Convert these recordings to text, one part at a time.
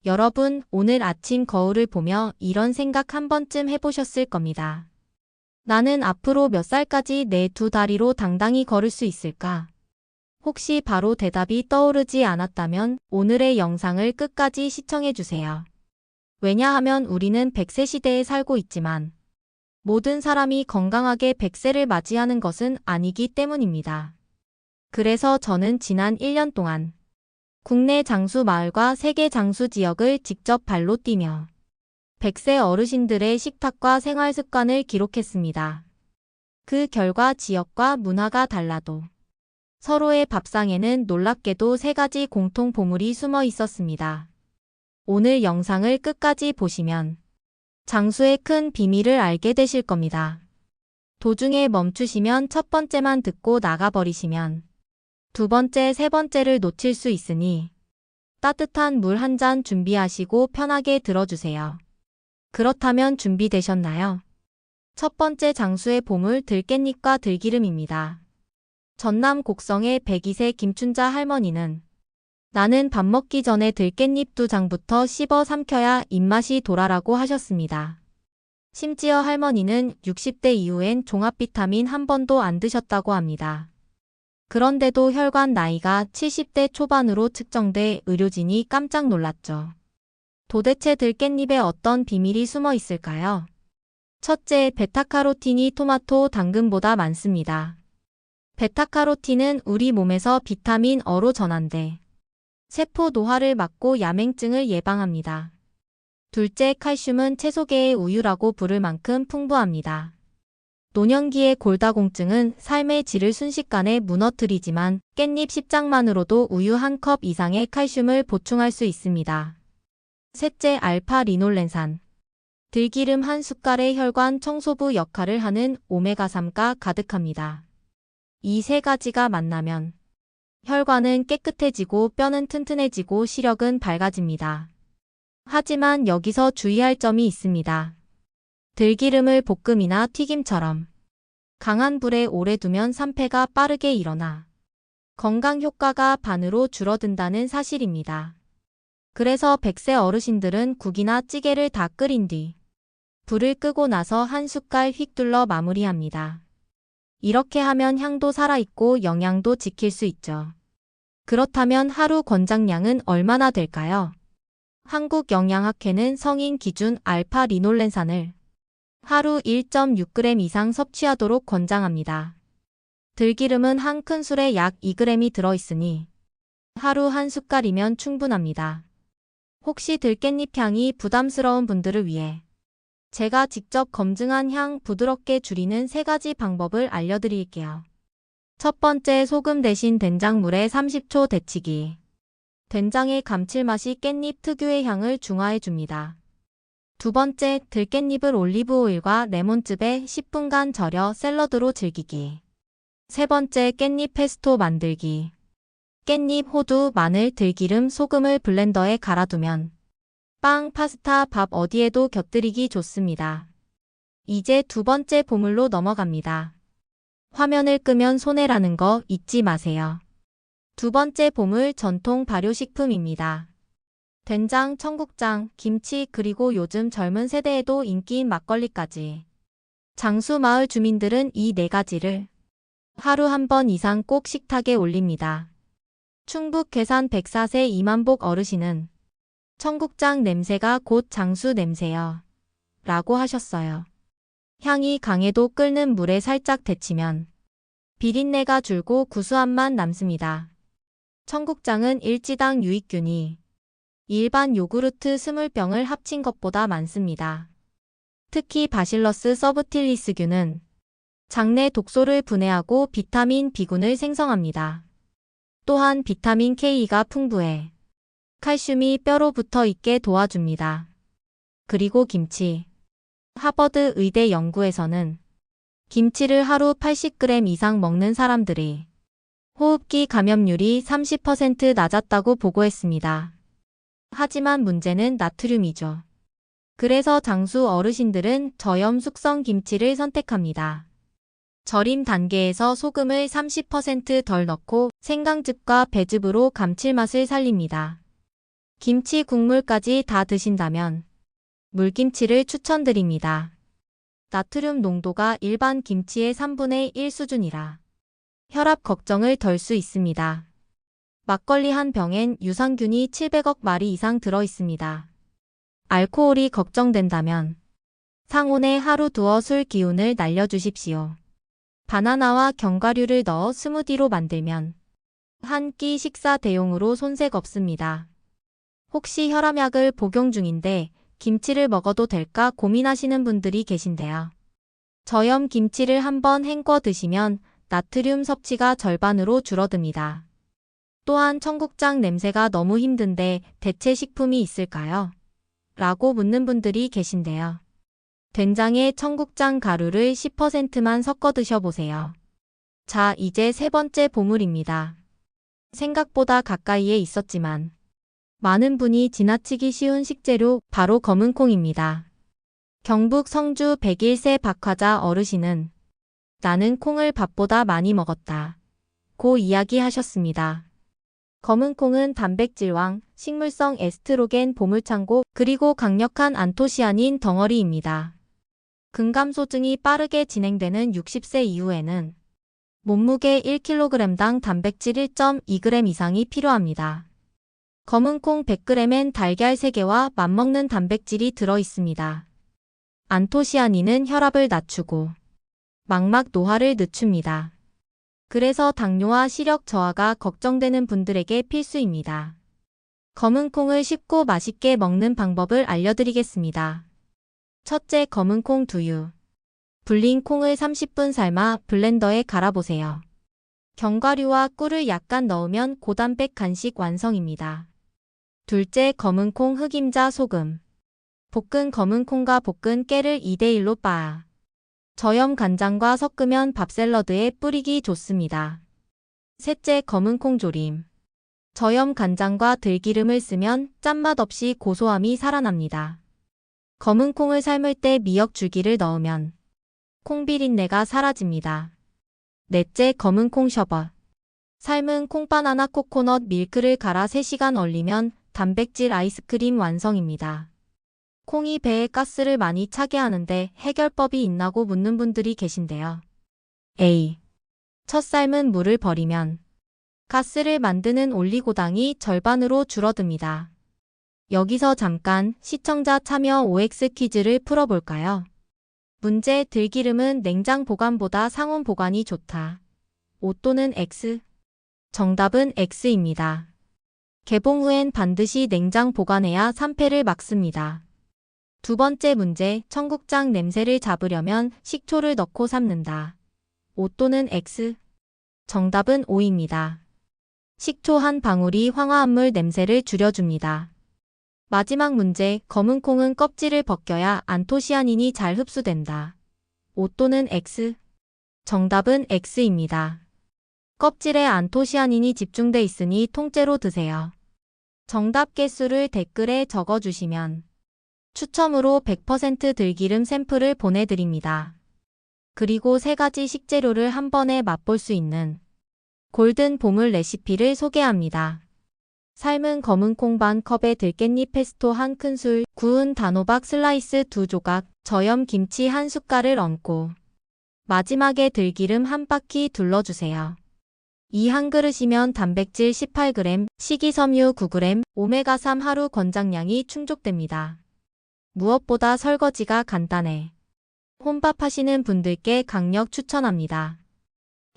여러분, 오늘 아침 거울을 보며 이런 생각 한 번쯤 해보셨을 겁니다. 나는 앞으로 몇 살까지 내 두 다리로 당당히 걸을 수 있을까? 혹시 바로 대답이 떠오르지 않았다면 오늘의 영상을 끝까지 시청해주세요. 왜냐하면 우리는 100세 시대에 살고 있지만 모든 사람이 건강하게 100세를 맞이하는 것은 아니기 때문입니다. 그래서 저는 지난 1년 동안 국내 장수 마을과 세계 장수 지역을 직접 발로 뛰며 100세 어르신들의 식탁과 생활 습관을 기록했습니다. 그 결과 지역과 문화가 달라도 서로의 밥상에는 놀랍게도 세 가지 공통 보물이 숨어 있었습니다. 오늘 영상을 끝까지 보시면 장수의 큰 비밀을 알게 되실 겁니다. 도중에 멈추시면 첫 번째만 듣고 나가버리시면 두 번째, 세 번째를 놓칠 수 있으니 따뜻한 물 한 잔 준비하시고 편하게 들어주세요. 그렇다면 준비되셨나요? 첫 번째 장수의 보물 들깻잎과 들기름입니다. 전남 곡성의 102세 김춘자 할머니는 나는 밥 먹기 전에 들깻잎 2장부터 씹어 삼켜야 입맛이 돌아라고 하셨습니다. 심지어 할머니는 60대 이후엔 종합 비타민 한 번도 안 드셨다고 합니다. 그런데도 혈관 나이가 70대 초반으로 측정돼 의료진이 깜짝 놀랐죠. 도대체 들깻잎에 어떤 비밀이 숨어 있을까요? 첫째, 베타카로틴이 토마토, 당근보다 많습니다. 베타카로틴은 우리 몸에서 비타민 어로 전환돼 세포 노화를 막고 야맹증을 예방합니다. 둘째, 칼슘은 채소계의 우유라고 부를 만큼 풍부합니다. 노년기의 골다공증은 삶의 질을 순식간에 무너뜨리지만 깻잎 10장만으로도 우유 한 컵 이상의 칼슘을 보충할 수 있습니다. 셋째, 알파-리놀렌산. 들기름 한 숟갈의 혈관 청소부 역할을 하는 오메가3가 가득합니다. 이 세 가지가 만나면 혈관은 깨끗해지고 뼈는 튼튼해지고 시력은 밝아집니다. 하지만 여기서 주의할 점이 있습니다. 들기름을 볶음이나 튀김처럼 강한 불에 오래 두면 산패가 빠르게 일어나 건강 효과가 반으로 줄어든다는 사실입니다. 그래서 100세 어르신들은 국이나 찌개를 다 끓인 뒤 불을 끄고 나서 한 숟갈 휙둘러 마무리합니다. 이렇게 하면 향도 살아있고 영양도 지킬 수 있죠. 그렇다면 하루 권장량은 얼마나 될까요? 한국영양학회는 성인 기준 알파-리놀렌산을 하루 1.6g 이상 섭취하도록 권장합니다. 들기름은 한 큰술에 약 2g이 들어있으니 하루 한 숟갈이면 충분합니다. 혹시 들깻잎 향이 부담스러운 분들을 위해 제가 직접 검증한 향 부드럽게 줄이는 3가지 방법을 알려드릴게요. 첫 번째, 소금 대신 된장물에 30초 데치기. 된장의 감칠맛이 깻잎 특유의 향을 중화해줍니다. 두 번째, 들깻잎을 올리브오일과 레몬즙에 10분간 절여 샐러드로 즐기기. 세 번째, 깻잎 페스토 만들기. 깻잎, 호두, 마늘, 들기름, 소금을 블렌더에 갈아두면 빵, 파스타, 밥 어디에도 곁들이기 좋습니다. 이제 두 번째 보물로 넘어갑니다. 화면을 끄면 손해라는 거 잊지 마세요. 두 번째 보물, 전통 발효식품입니다. 된장, 청국장, 김치, 그리고 요즘 젊은 세대에도 인기인 막걸리까지. 장수 마을 주민들은 이 4가지를 하루 한 번 이상 꼭 식탁에 올립니다. 충북 괴산 104세 이만복 어르신은 청국장 냄새가 곧 장수 냄새요 라고 하셨어요. 향이 강해도 끓는 물에 살짝 데치면 비린내가 줄고 구수한 맛 남습니다. 청국장은 일지당 유익균이 일반 요구르트 20병을 합친 것보다 많습니다. 특히 바실러스 서브틸리스균은 장내 독소를 분해하고 비타민 B군을 생성합니다. 또한 비타민 K가 풍부해 칼슘이 뼈로 붙어 있게 도와줍니다. 그리고 김치. 하버드 의대 연구에서는 김치를 하루 80g 이상 먹는 사람들이 호흡기 감염률이 30% 낮았다고 보고했습니다. 하지만 문제는 나트륨이죠. 그래서 장수 어르신들은 저염 숙성 김치를 선택합니다. 절임 단계에서 소금을 30% 덜 넣고 생강즙과 배즙으로 감칠맛을 살립니다. 김치 국물까지 다 드신다면 물김치를 추천드립니다. 나트륨 농도가 일반 김치의 3분의 1 수준이라 혈압 걱정을 덜 수 있습니다. 막걸리 한 병엔 유산균이 700억 마리 이상 들어 있습니다. 알코올이 걱정된다면 상온에 하루 두어 술 기운을 날려주십시오. 바나나와 견과류를 넣어 스무디로 만들면 한 끼 식사 대용으로 손색 없습니다. 혹시 혈압약을 복용 중인데 김치를 먹어도 될까 고민하시는 분들이 계신데요. 저염 김치를 한번 헹궈 드시면 나트륨 섭취가 절반으로 줄어듭니다. 또한 청국장 냄새가 너무 힘든데 대체 식품이 있을까요? 라고 묻는 분들이 계신데요. 된장에 청국장 가루를 10%만 섞어 드셔보세요. 자, 이제 세 번째 보물입니다. 생각보다 가까이에 있었지만 많은 분이 지나치기 쉬운 식재료 바로 검은콩입니다. 경북 성주 101세 박화자 어르신은 나는 콩을 밥보다 많이 먹었다 고 이야기하셨습니다. 검은콩은 단백질왕, 식물성 에스트로겐 보물창고 그리고 강력한 안토시아닌 덩어리입니다. 근감소증이 빠르게 진행되는 60세 이후에는 몸무게 1kg당 단백질 1.2g 이상이 필요합니다. 검은콩 100g엔 달걀 3개와 맞먹는 단백질이 들어 있습니다. 안토시아닌은 혈압을 낮추고 망막 노화를 늦춥니다. 그래서 당뇨와 시력 저하가 걱정되는 분들에게 필수입니다. 검은콩을 쉽고 맛있게 먹는 방법을 알려드리겠습니다. 첫째, 검은콩 두유. 불린 콩을 30분 삶아 블렌더에 갈아보세요. 견과류와 꿀을 약간 넣으면 고단백 간식 완성입니다. 둘째, 검은콩 흑임자 소금. 볶은 검은콩과 볶은 깨를 2대1로 빻아 저염 간장과 섞으면 밥샐러드에 뿌리기 좋습니다. 셋째, 검은콩 조림. 저염 간장과 들기름을 쓰면 짠맛 없이 고소함이 살아납니다. 검은콩을 삶을 때 미역 줄기를 넣으면 콩비린내가 사라집니다. 넷째, 검은콩 셔벗. 삶은 콩바나나 코코넛 밀크를 갈아 3시간 얼리면 단백질 아이스크림 완성입니다. 콩이 배에 가스를 많이 차게 하는데 해결법이 있나고 묻는 분들이 계신데요. A. 첫 삶은 물을 버리면 가스를 만드는 올리고당이 절반으로 줄어듭니다. 여기서 잠깐 시청자 참여 OX 퀴즈를 풀어볼까요? 문제, 들기름은 냉장 보관보다 상온 보관이 좋다. O 또는 X? 정답은 X입니다. 개봉 후엔 반드시 냉장 보관해야 산패를 막습니다. 두 번째 문제, 청국장 냄새를 잡으려면 식초를 넣고 삶는다. O 또는 X? 정답은 O입니다. 식초 한 방울이 황화합물 냄새를 줄여줍니다. 마지막 문제, 검은 콩은 껍질을 벗겨야 안토시아닌이 잘 흡수된다. O 또는 X? 정답은 X입니다. 껍질에 안토시아닌이 집중돼 있으니 통째로 드세요. 정답 개수를 댓글에 적어주시면 추첨으로 100% 들기름 샘플을 보내드립니다. 그리고 3가지 식재료를 한 번에 맛볼 수 있는 골든 보물 레시피를 소개합니다. 삶은 검은콩 반 컵에 들깻잎 페스토 1큰술, 구운 단호박 슬라이스 2조각, 저염 김치 1숟갈을 얹고 마지막에 들기름 한 바퀴 둘러주세요. 이 한 그릇이면 단백질 18g, 식이섬유 9g, 오메가3 하루 권장량이 충족됩니다. 무엇보다 설거지가 간단해 혼밥 하시는 분들께 강력 추천합니다.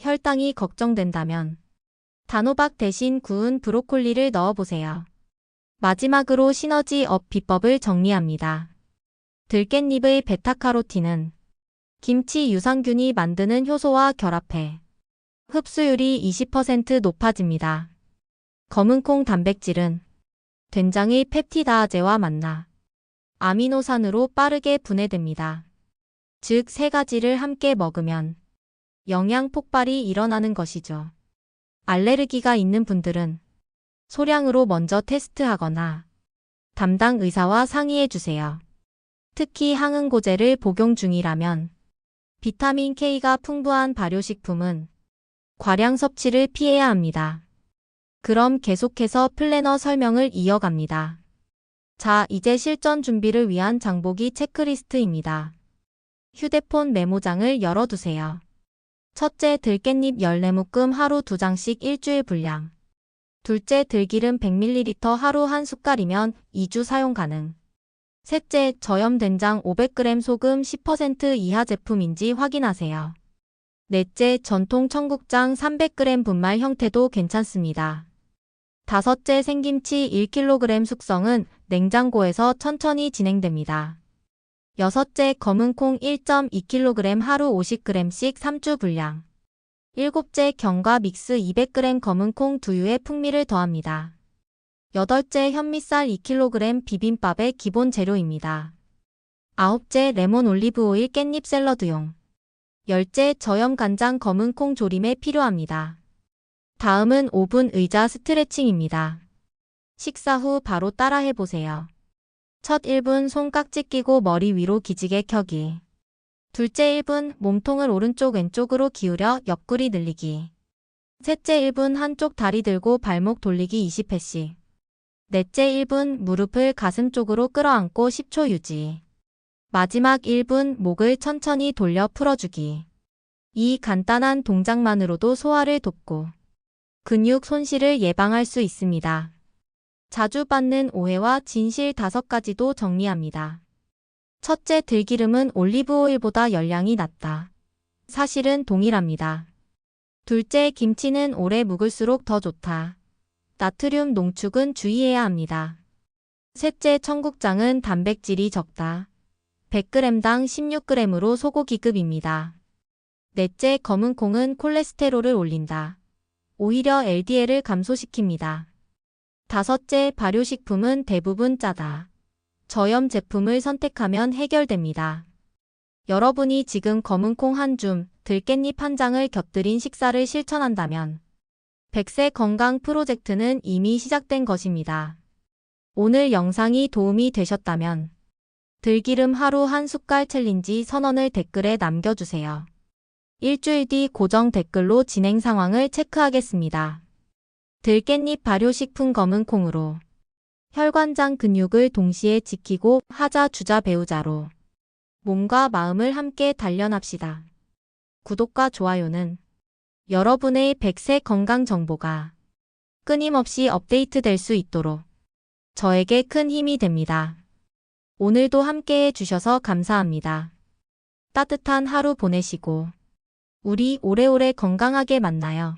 혈당이 걱정된다면 단호박 대신 구운 브로콜리를 넣어보세요. 마지막으로 시너지 업 비법을 정리합니다. 들깻잎의 베타카로틴은 김치 유산균이 만드는 효소와 결합해 흡수율이 20% 높아집니다. 검은콩 단백질은 된장의 펩티다아제와 만나 아미노산으로 빠르게 분해됩니다. 즉 3가지를 함께 먹으면 영양 폭발이 일어나는 것이죠. 알레르기가 있는 분들은 소량으로 먼저 테스트하거나 담당 의사와 상의해주세요. 특히 항응고제를 복용 중이라면 비타민 K가 풍부한 발효식품은 과량 섭취를 피해야 합니다. 그럼 계속해서 플래너 설명을 이어갑니다. 자, 이제 실전 준비를 위한 장보기 체크리스트입니다. 휴대폰 메모장을 열어두세요. 첫째, 들깻잎 14묶음 하루 2장씩 일주일 분량. 둘째, 들기름 100ml 하루 1숟갈이면 2주 사용 가능. 셋째, 저염 된장 500g 소금 10% 이하 제품인지 확인하세요. 넷째, 전통 청국장 300g 분말 형태도 괜찮습니다. 다섯째, 생김치 1kg 숙성은 냉장고에서 천천히 진행됩니다. 여섯째, 검은콩 1.2kg 하루 50g씩 3주 분량. 일곱째, 견과 믹스 200g 검은콩 두유에 풍미를 더합니다. 여덟째, 현미쌀 2kg 비빔밥의 기본 재료입니다. 아홉째, 레몬 올리브 오일 깻잎 샐러드용. 열째, 저염 간장 검은콩 조림에 필요합니다. 다음은 5분 의자 스트레칭입니다. 식사 후 바로 따라해보세요. 첫 1분 손깍지 끼고 머리 위로 기지개 켜기. 둘째 1분 몸통을 오른쪽 왼쪽으로 기울여 옆구리 늘리기. 셋째 1분 한쪽 다리 들고 발목 돌리기 20회씩. 넷째 1분 무릎을 가슴 쪽으로 끌어안고 10초 유지. 마지막 1분 목을 천천히 돌려 풀어주기. 이 간단한 동작만으로도 소화를 돕고 근육 손실을 예방할 수 있습니다. 자주 받는 오해와 진실 5가지도 정리합니다. 첫째, 들기름은 올리브오일보다 열량이 낮다. 사실은 동일합니다. 둘째, 김치는 오래 묵을수록 더 좋다. 나트륨 농축은 주의해야 합니다. 셋째, 청국장은 단백질이 적다. 100g당 16g으로 소고기급입니다. 넷째, 검은콩은 콜레스테롤을 올린다. 오히려 LDL을 감소시킵니다. 다섯째, 발효식품은 대부분 짜다. 저염 제품을 선택하면 해결됩니다. 여러분이 지금 검은콩 한 줌, 들깻잎 한 장을 곁들인 식사를 실천한다면 100세 건강 프로젝트는 이미 시작된 것입니다. 오늘 영상이 도움이 되셨다면 들기름 하루 1숟갈 챌린지 선언을 댓글에 남겨주세요. 일주일 뒤 고정 댓글로 진행 상황을 체크하겠습니다. 들깻잎 발효식품 검은콩으로 혈관장 근육을 동시에 지키고 하자 주자 배우자로 몸과 마음을 함께 단련합시다. 구독과 좋아요는 여러분의 100세 건강 정보가 끊임없이 업데이트될 수 있도록 저에게 큰 힘이 됩니다. 오늘도 함께해 주셔서 감사합니다. 따뜻한 하루 보내시고 우리 오래오래 건강하게 만나요.